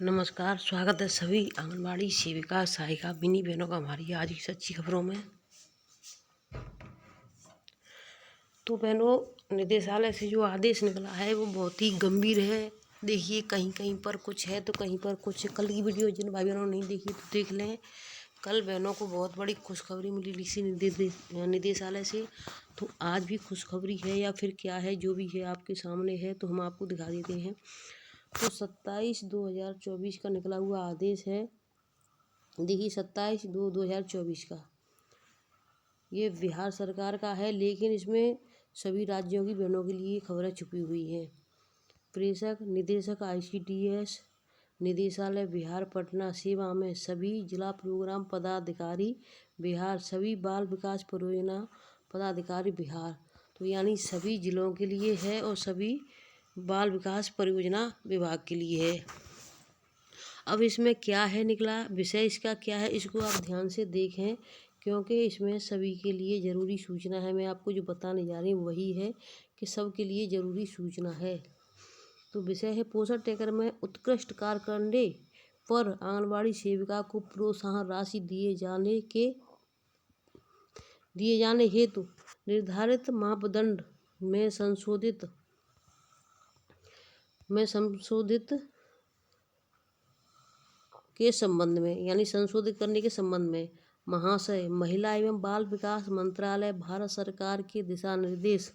नमस्कार, स्वागत है सभी आंगनबाड़ी सेविका सहायिका बिनी बहनों का हमारी आज की सच्ची खबरों में। तो बहनों, निदेशालय से जो आदेश निकला है वो बहुत ही गंभीर है। देखिए, कहीं कहीं पर कुछ है तो कहीं पर कुछ। कल की वीडियो जिन भाई बहनों ने नहीं देखी तो देख लें। कल बहनों को बहुत बड़ी खुशखबरी मिली इसी निदेशालय से। तो आज भी खुशखबरी है या फिर क्या है, जो भी है आपके सामने है तो हम आपको दिखा देते हैं। तो 27/2/2024 का निकला हुआ आदेश है। देखिए, 27/2/2024 का ये बिहार सरकार का है, लेकिन इसमें सभी राज्यों की बहनों के लिए खबरें छुपी हुई हैं। प्रेषक निदेशक ICDS निदेशालय बिहार पटना सेवा में सभी जिला प्रोग्राम पदाधिकारी बिहार, सभी बाल विकास परियोजना पदाधिकारी बिहार। तो यानी सभी जिलों के लिए है और सभी बाल विकास परियोजना विभाग के लिए है। अब इसमें क्या है निकला, विषय इसका क्या है, इसको आप ध्यान से देखें, क्योंकि इसमें सभी के लिए ज़रूरी सूचना है। मैं आपको जो बताने जा रही हूँ वही है कि सबके लिए ज़रूरी सूचना है। तो विषय है, पोषण टैकर में उत्कृष्ट कार्य करने पर आंगनबाड़ी सेविका को प्रोत्साहन राशि दिए जाने हेतु निर्धारित मापदंड में संशोधित के संबंध में, यानी संशोधित करने के संबंध में महाशय महिला एवं बाल विकास मंत्रालय भारत सरकार के दिशा निर्देश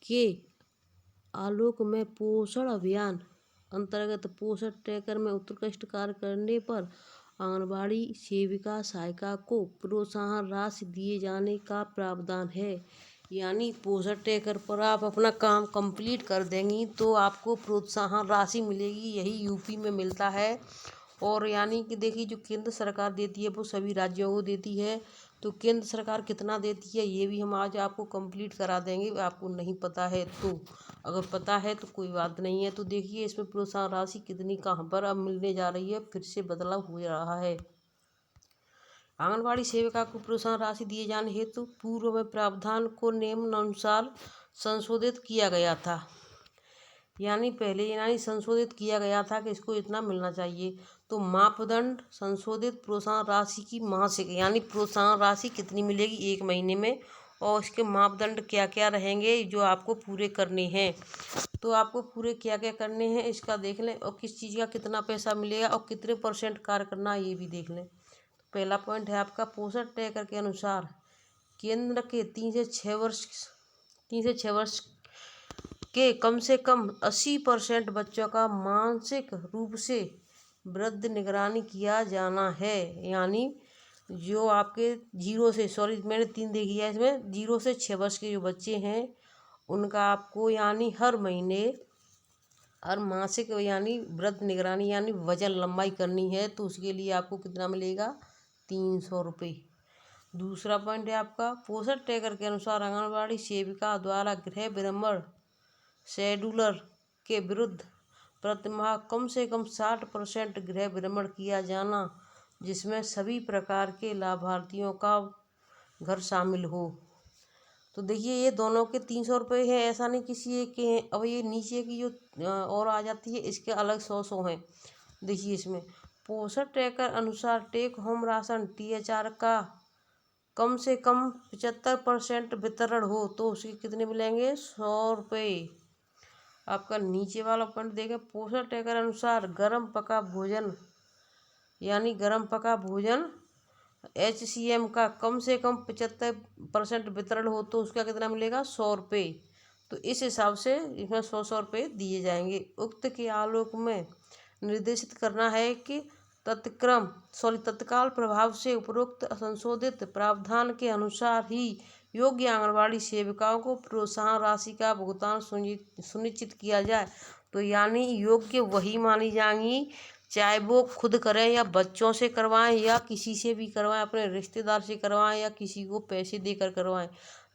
के आलोक में पोषण अभियान अंतर्गत पोषण ट्रैकर में उत्कृष्ट कार्य करने पर आंगनबाड़ी सेविका सहायिका को प्रोत्साहन राशि दिए जाने का प्रावधान है। यानी पोषण ट्रैकर पर आप अपना काम कंप्लीट कर देंगी तो आपको प्रोत्साहन राशि मिलेगी। यही यूपी में मिलता है। और यानी कि देखिए, जो केंद्र सरकार देती है वो सभी राज्यों को देती है। तो केंद्र सरकार कितना देती है ये भी हम आज आपको कंप्लीट करा देंगे। आपको नहीं पता है तो, अगर पता है तो कोई बात नहीं है। तो देखिए, इसमें प्रोत्साहन राशि कितनी कहाँ पर अब मिलने जा रही है, फिर से बदलाव हो रहा है। आंगनबाड़ी सेविका को प्रोत्साहन राशि दिए जाने हेतु पूर्व में प्रावधान को नियमानुसार संशोधित किया गया था। यानी पहले संशोधित किया गया था कि इसको इतना मिलना चाहिए। तो मापदंड संशोधित प्रोत्साहन राशि की मासिक, यानी प्रोत्साहन राशि कितनी मिलेगी एक महीने में, और इसके मापदंड क्या क्या रहेंगे जो आपको पूरे करने हैं। तो आपको पूरे क्या क्या करने हैं इसका देख लें, और किस चीज़ का कितना पैसा मिलेगा और कितने % कार्य करना है ये भी देख लें। तो पहला पॉइंट है आपका, पोषण ट्रैकर के अनुसार केंद्र के 3 से 6 वर्ष के कम से कम 80% बच्चों का मानसिक रूप से वृद्ध निगरानी किया जाना है। यानी जो आपके 0 से, सॉरी मैंने 3 देखी है इसमें, 0 से 6 वर्ष के जो बच्चे हैं उनका आपको यानी हर महीने, हर मासिक यानी वृद्ध निगरानी यानी वजन लंबाई करनी है। तो उसके लिए आपको कितना मिलेगा, 300 रुपये। दूसरा पॉइंट है आपका, पोषण ट्रैकर के अनुसार आंगनबाड़ी सेविका द्वारा गृह भ्रमण शेड्यूलर के विरुद्ध प्रतिमाह कम से कम 60% गृह भ्रमण किया जाना, जिसमें सभी प्रकार के लाभार्थियों का घर शामिल हो। तो देखिए, ये दोनों के 300 रुपये है, ऐसा नहीं किसी एक के हैं। अब ये नीचे की जो और आ जाती है इसके अलग 100 हैं। देखिए, इसमें पोषण ट्रैकर अनुसार टेक होम राशन THR का कम से कम 75% वितरण हो तो उसके कितने मिलेंगे, 100 रुपये। आपका नीचे वाला पॉइंट देखें, पोषण ट्रैकर अनुसार गर्म पका भोजन, यानी गर्म पका भोजन HCM का कम से कम 75% वितरण हो तो उसका कितना मिलेगा, 100 रुपये। तो इस हिसाब से इसमें 100 रुपये दिए जाएंगे। उक्त के आलोक में निर्देशित करना है कि तत्काल प्रभाव से उपरोक्त संशोधित प्रावधान के अनुसार ही योग्य आंगनबाड़ी सेविकाओं को प्रोत्साहन राशि का भुगतान सुनिश्चित किया जाए। तो यानी योग्य वही मानी जाएंगी, चाहे वो खुद करें या बच्चों से करवाएं या किसी से भी करवाएं, अपने रिश्तेदार से करवाएं या किसी को पैसे देकर करवाएं।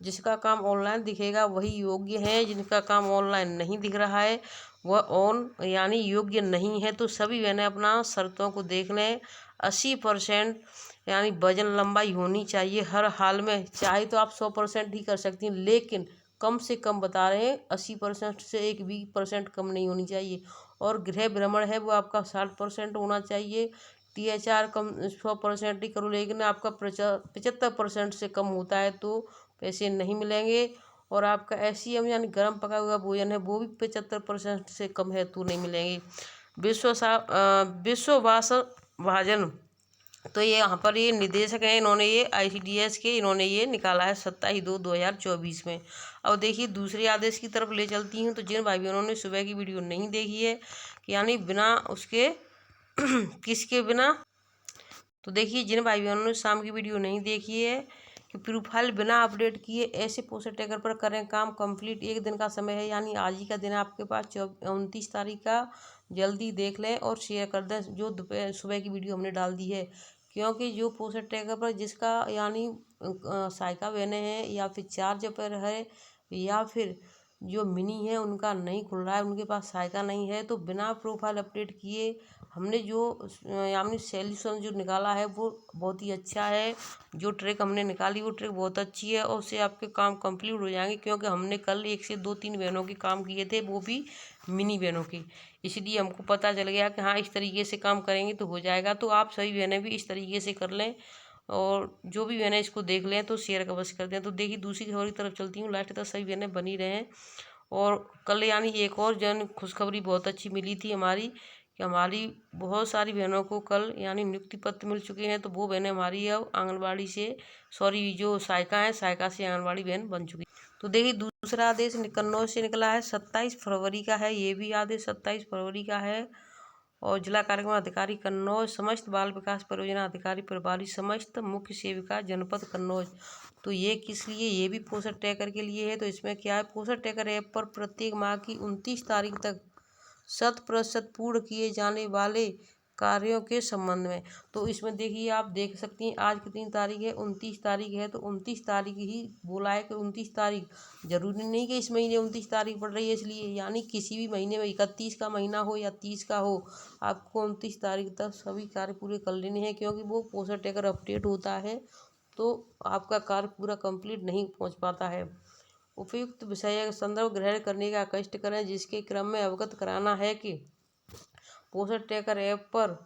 जिसका काम ऑनलाइन दिखेगा वही योग्य है, जिनका काम ऑनलाइन नहीं दिख रहा है वह यानी योग्य नहीं है। तो सभी बहनें अपना शर्तों को देख लें। 80% यानी वजन लंबाई होनी चाहिए हर हाल में। चाहे तो आप 100% ही कर सकती हैं, लेकिन कम से कम बता रहे हैं, 80% से एक भी % कम नहीं होनी चाहिए। और गृह भ्रमण है वो आपका 60% होना चाहिए। THR कम 100% ही करो, लेकिन आपका 75% से कम होता है तो पैसे नहीं मिलेंगे। और आपका SCM यानी गर्म पका हुआ भोजन है वो भी 75% से कम है तो नहीं मिलेंगे। विश्ववास भाजन, तो ये यहाँ पर ये निदेशक हैं, इन्होंने ये ICDS के इन्होंने ये निकाला है 27/2/2024 में। अब देखिए दूसरे आदेश की तरफ ले चलती हूँ। तो जिन भाई बहनों ने सुबह की वीडियो नहीं देखी है, कि यानी बिना उसके किसके बिना, तो देखिए जिन भाई बहनों ने शाम की वीडियो नहीं देखी है, कि प्रोफाइल बिना अपडेट किए ऐसे पोस्ट टैगर पर करें काम कंप्लीट। एक दिन का समय है, यानी आज ही का दिन आपके पास 29 तारीख का। जल्दी देख लें और शेयर कर दें जो दोपहर सुबह की वीडियो हमने डाल दी है। क्योंकि जो पोस्ट टैगर पर जिसका यानी साइका बहने हैं या फिर चार्ज पर है या फिर जो मिनी है उनका नहीं खुल रहा है, उनके पास साइका नहीं है, तो बिना प्रोफाइल अपडेट किए हमने जो यानी सॉल्यूशन जो निकाला है वो बहुत ही अच्छा है। जो ट्रिक हमने निकाली वो ट्रिक बहुत अच्छी है और उससे आपके काम कंप्लीट हो जाएंगे। क्योंकि हमने कल 1 से 2-3 बहनों के काम किए थे, वो भी मिनी बहनों के, इसलिए हमको पता चल गया कि हाँ इस तरीके से काम करेंगे तो हो जाएगा। तो आप सभी बहनें भी इस तरीके से कर लें और जो भी बहनें इसको देख लें तो शेयर का बस कर दें। तो देखिए दूसरी खबर की तरफ चलती हूँ, लास्ट तक सभी बहनें बनी रहें। और कल यानी एक और जन खुशखबरी बहुत अच्छी मिली थी हमारी, कि हमारी बहुत सारी बहनों को कल यानी नियुक्ति पत्र मिल चुके हैं। तो वो बहनें हमारी अब आंगनबाड़ी से जो सहायिका हैं, सहायिका से आंगनबाड़ी बहन बन चुकी। तो देखिए दूसरा आदेश कन्नौज से निकला है, 27 फरवरी का है। ये भी आदेश 27 फरवरी का है। और जिला कार्यक्रम अधिकारी कन्नौज, समस्त बाल विकास परियोजना अधिकारी प्रभारी, समस्त मुख्य सेविका जनपद कन्नौज। तो ये किस लिए, ये भी पोषण ट्रैकर के लिए है। तो इसमें क्या है, पोषण ट्रैकर ऐप पर प्रत्येक माह की 29 तारीख तक 100% पूर्ण किए जाने वाले कार्यों के संबंध में। तो इसमें देखिए आप देख सकती हैं आज कितनी तारीख है, 29 तारीख है। तो 29 तारीख ही बोला है कि 29 तारीख, जरूरी नहीं कि इस महीने 29 तारीख पड़ रही है इसलिए, यानी किसी भी महीने में 31 का महीना हो या 30 का हो, आपको 29 तारीख तक सभी कार्य पूरे कर लेने हैं। क्योंकि वो पोषण ट्रैकर अपडेट होता है तो आपका कार्य पूरा कंप्लीट नहीं पहुंच पाता है। उपयुक्त विषय का संदर्भ ग्रहण करने का कष्ट करें, जिसके क्रम में अवगत कराना है कि पोषण ट्रैकर ऐप पर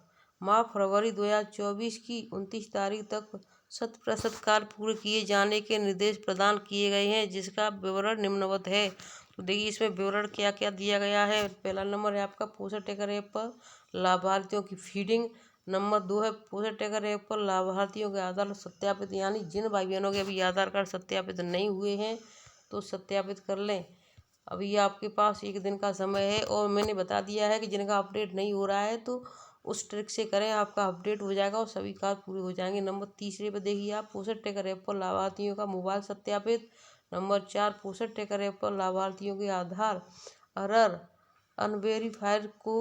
माह फरवरी 2024 की 29 तारीख तक 100% कार्य पूरे किए जाने के निर्देश प्रदान किए गए हैं, जिसका विवरण निम्नवत है। तो देखिए इसमें विवरण क्या क्या दिया गया है। पहला नंबर है आपका पोषण ट्रैकर ऐप पर लाभार्थियों की फीडिंग। नंबर 2 है पोषण ट्रैकर ऐप पर लाभार्थियों के आधार सत्यापित, यानी जिन भाई बहनों के अभी आधार कार्ड सत्यापित नहीं हुए हैं तो सत्यापित कर लें। अभी आपके पास एक दिन का समय है और मैंने बता दिया है कि जिनका अपडेट नहीं हो रहा है तो उस ट्रिक से करें, आपका अपडेट हो जाएगा और सभी कार्य पूरे हो जाएंगे। नंबर तीसरे पर देखिए आप पोषण ट्रैकर ऐप पर लाभार्थियों का मोबाइल सत्यापित। नंबर 4 पोषण ट्रैकर ऐप पर लाभार्थियों के आधार अरर अनवेरीफाइड को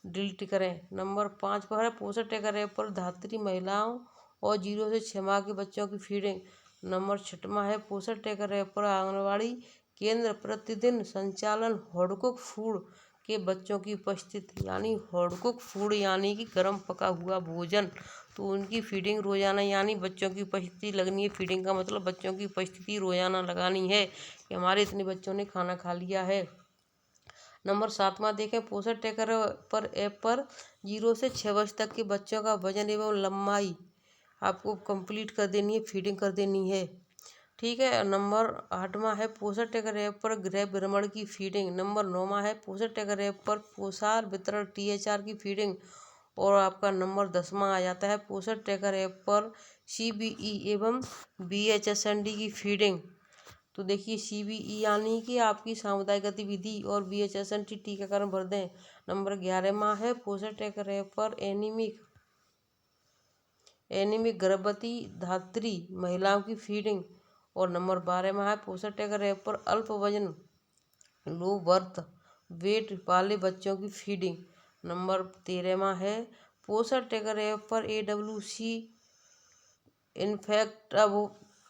डिलीट करें। नंबर 5 पर है पोषण ट्रैकर ऐप पर धात्री महिलाओं और 0 से 6 माह के बच्चों की फीडिंग। नंबर 6वां है पोषण ट्रैकर ऐप पर आंगनबाड़ी केंद्र प्रतिदिन संचालन होडकुक फूड के बच्चों की उपस्थिति, यानी होडकुक फूड यानी कि गर्म पका हुआ भोजन, तो उनकी फीडिंग रोजाना यानी बच्चों की उपस्थिति लगनी है। फीडिंग का मतलब बच्चों की उपस्थिति रोजाना लगानी है कि हमारे इतने बच्चों ने खाना खा लिया है। नंबर 7वां देखें पोषण ट्रैकर पर ऐप पर 0 से 6 वर्ष तक के बच्चों का वजन एवं लंबाई आपको कंप्लीट कर देनी है, फीडिंग कर देनी है। ठीक है। नंबर 8वां है पोषण ट्रैकर ऐप पर गृह भ्रमण की फीडिंग। नंबर 9वां है पोषण ट्रैकर ऐप पर पोषार वितरण THR की फीडिंग। और आपका नंबर 10वां आ जाता है पोषण ट्रैकर ऐप पर CBE एवं BHSND की फीडिंग। तो देखिए CBE यानी कि आपकी सामुदायिक गतिविधि और BHSND टीकाकरण भर दें। नंबर 11वां है पोषण ट्रैकर ऐप पर एनीमिक गर्भवती धात्री महिलाओं की फीडिंग। और नंबर 12वां है पोषण ट्रैकर ऐप पर अल्प वजन लो बर्थ वेट वाले बच्चों की फीडिंग। नंबर 13वां है पोषण ट्रैकर ऐप पर AWC इनफैक्ट अब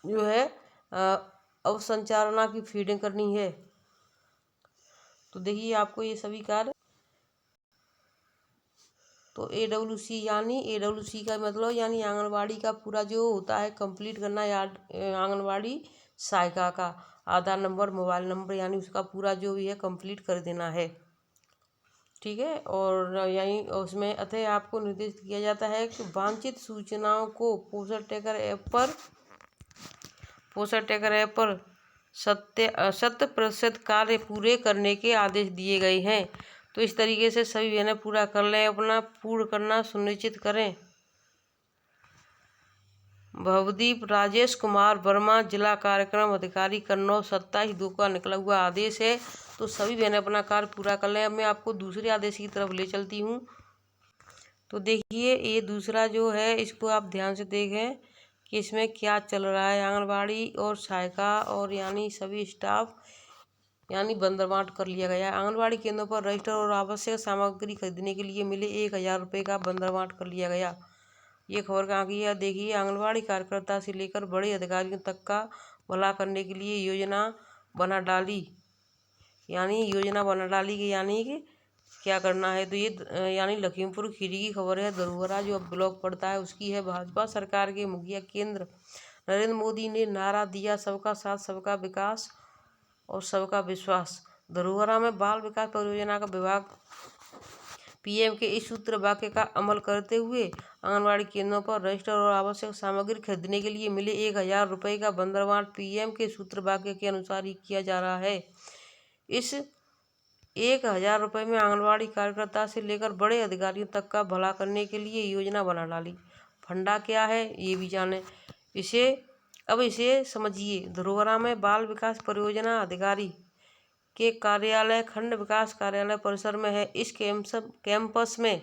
जो है अवसंचालना की फीडिंग करनी है। तो देखिए आपको ये सभी कार्य, तो AWC का मतलब यानी आंगनबाड़ी का पूरा जो होता है कंप्लीट करना या आंगनबाड़ी सहायिका का। आधार नंबर, मोबाइल नंबर, यानी उसका पूरा जो भी है कंप्लीट कर देना है। ठीक है। और यहीं उसमें अतः आपको निर्देशित किया जाता है कि वांछित सूचनाओं को पोस्टल ट्रैकर ऐप पर 100% कार्य पूरे करने के आदेश दिए गए हैं। तो इस तरीके से सभी बहनें पूरा कर लें, अपना पूर्ण करना सुनिश्चित करें। भवदीप राजेश कुमार वर्मा, जिला कार्यक्रम अधिकारी, कन्नौज, 27/2 का निकला हुआ आदेश है। तो सभी बहनें अपना कार्य पूरा कर लें। अब मैं आपको दूसरे आदेश की तरफ ले चलती हूँ। तो देखिए, ये दूसरा जो है इसको आप ध्यान से देखें कि इसमें क्या चल रहा है। आंगनबाड़ी और सहायिका और यानी सभी स्टाफ यानी बंदरबांट कर लिया गया है। आंगनबाड़ी केंद्रों पर रजिस्टर और आवश्यक सामग्री खरीदने के लिए मिले 1000 रुपये का बंदरबांट कर लिया गया। ये खबर कहाँ की है? देखिए, आंगनबाड़ी कार्यकर्ता से लेकर बड़े अधिकारियों तक का भला करने के लिए योजना बना डाली कि यानी कि क्या करना है। तो ये यानी लखीमपुर खीरी की खबर है। दरुहरा जो अब ब्लॉक पड़ता है उसकी है। भाजपा सरकार के मुखिया केंद्र नरेंद्र मोदी ने नारा दिया, सबका साथ, सबका विकास और सबका विश्वास। दरुहरा में बाल विकास परियोजना का विभाग पीएम के इस सूत्र वाक्य का अमल करते हुए आंगनबाड़ी केंद्रों पर रजिस्टर और आवश्यक सामग्री खरीदने के लिए मिले 1000 रुपये का बंदरबांट पीएम के सूत्र वाक्य के अनुसार ही किया जा रहा है। इस 1000 रुपये में आंगनबाड़ी कार्यकर्ता से लेकर बड़े अधिकारियों तक का भला करने के लिए योजना बना डाली। फंडा क्या है ये भी जाने। इसे समझिए। दरुहरा में बाल विकास परियोजना अधिकारी के कार्यालय खंड विकास कार्यालय परिसर में है। इस कैंपस में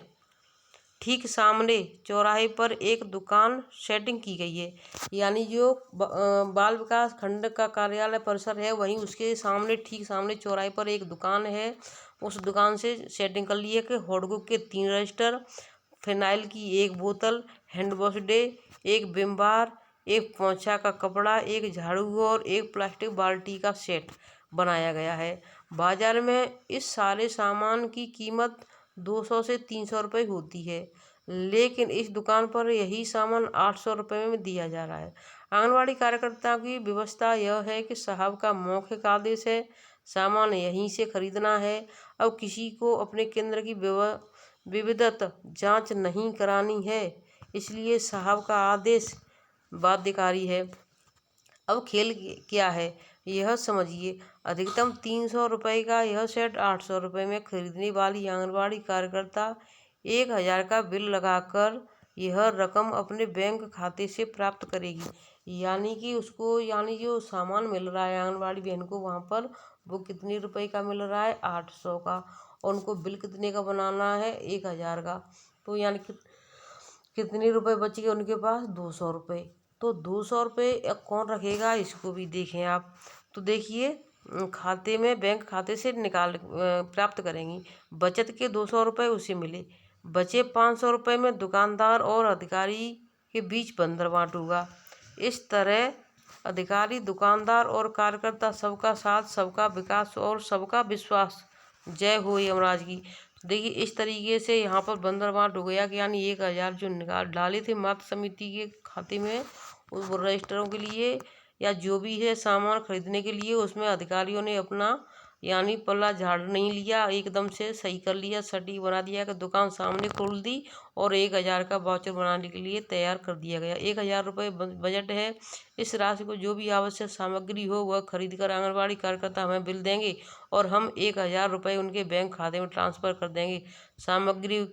ठीक सामने चौराहे पर एक दुकान सेटिंग की गई है। यानी जो बाल विकास खंड का कार्यालय परिसर है वहीं उसके सामने ठीक सामने चौराहे पर एक दुकान है। उस दुकान से सेटिंग कर ली है कि हॉटगुक के 3 रजिस्टर, फिनाइल की 1 बोतल, hand wash day, 1 Vim bar, 1 पोंछा का कपड़ा, 1 झाड़ू और 1 प्लास्टिक बाल्टी का सेट बनाया गया है। बाजार में इस सारे सामान की कीमत 200 से 300 रुपये होती है, लेकिन इस दुकान पर यही सामान 800 रुपये में दिया जा रहा है। आंगनबाड़ी कार्यकर्ता की व्यवस्था यह है कि साहब का मौखिक आदेश है, सामान यहीं से खरीदना है। अब किसी को अपने केंद्र की विविधता जांच नहीं करानी है, इसलिए साहब का आदेश बाध्यकारी है। अब खेल क्या है यह समझिए। अधिकतम 300 रुपये का यह सेट 800 रुपये में खरीदने वाली आंगनबाड़ी कार्यकर्ता 1000 का बिल लगाकर यह रकम अपने बैंक खाते से प्राप्त करेगी। यानी कि उसको जो सामान मिल रहा है आंगनबाड़ी बहन को वहाँ पर वो कितने रुपए का मिल रहा है? 800 का। और उनको बिल कितने का बनाना है? 1000 का। तो यानी कि कितने रुपए बच गए उनके पास? 200 रुपये। तो 200 रुपये कौन रखेगा? इसको भी देखें आप। तो देखिए, खाते में बैंक खाते से प्राप्त करेंगी। बचत के 200 रुपये उसे मिले। बचे 500 रुपये में दुकानदार और अधिकारी के बीच बंदरबांट होगा। इस तरह अधिकारी, दुकानदार और कार्यकर्ता सबका साथ, सबका विकास और सबका विश्वास। जय हो यमराज की। देखिए, इस तरीके से यहाँ पर बंदरबांट हो गया कि यानी 1000 जो निकाल डाले थे मातृ समिति के खाते में उस रजिस्टरों के लिए या जो भी है सामान खरीदने के लिए, उसमें अधिकारियों ने अपना यानी पल्ला झाड़ नहीं लिया, एकदम से सही कर लिया, सटीक बना दिया कि दुकान सामने खोल दी और 1000 का वाउचर बनाने के लिए तैयार कर दिया गया। 1000 रुपये बजट है। इस राशि को जो भी आवश्यक सामग्री हो वह खरीद कर आंगनबाड़ी कार्यकर्ता हमें बिल देंगे और हम 1000 रुपये उनके बैंक खाते में ट्रांसफ़र कर देंगे। सामग्री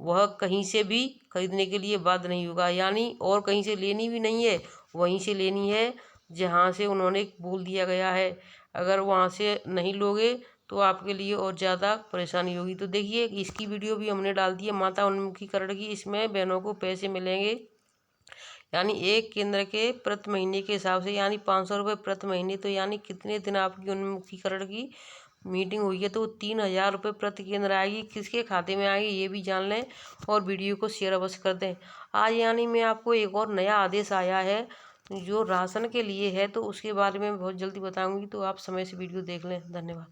वह कहीं से भी खरीदने के लिए बाध्य नहीं होगा, यानी और कहीं से लेनी भी नहीं है, वहीं से लेनी है जहाँ से उन्होंने बोल दिया गया है। अगर वहाँ से नहीं लोगे तो आपके लिए और ज़्यादा परेशानी होगी। तो देखिए, इसकी वीडियो भी हमने डाल दी है माता उन्मुखीकरण की। इसमें बहनों को पैसे मिलेंगे यानी एक केंद्र के प्रति महीने के हिसाब से यानी 500 रुपये प्रति महीने। तो यानी कितने दिन आपकी उन्मुखीकरण की मीटिंग हुई है तो 3000 रुपये प्रति केंद्र आएगी। किसके खाते में आएगी ये भी जान लें और वीडियो को शेयर अवश्य कर दें। आज यानी मैं आपको एक और नया आदेश आया है जो राशन के लिए है, तो उसके बारे में बहुत जल्दी बताऊंगी, तो आप समय से वीडियो देख लें। धन्यवाद।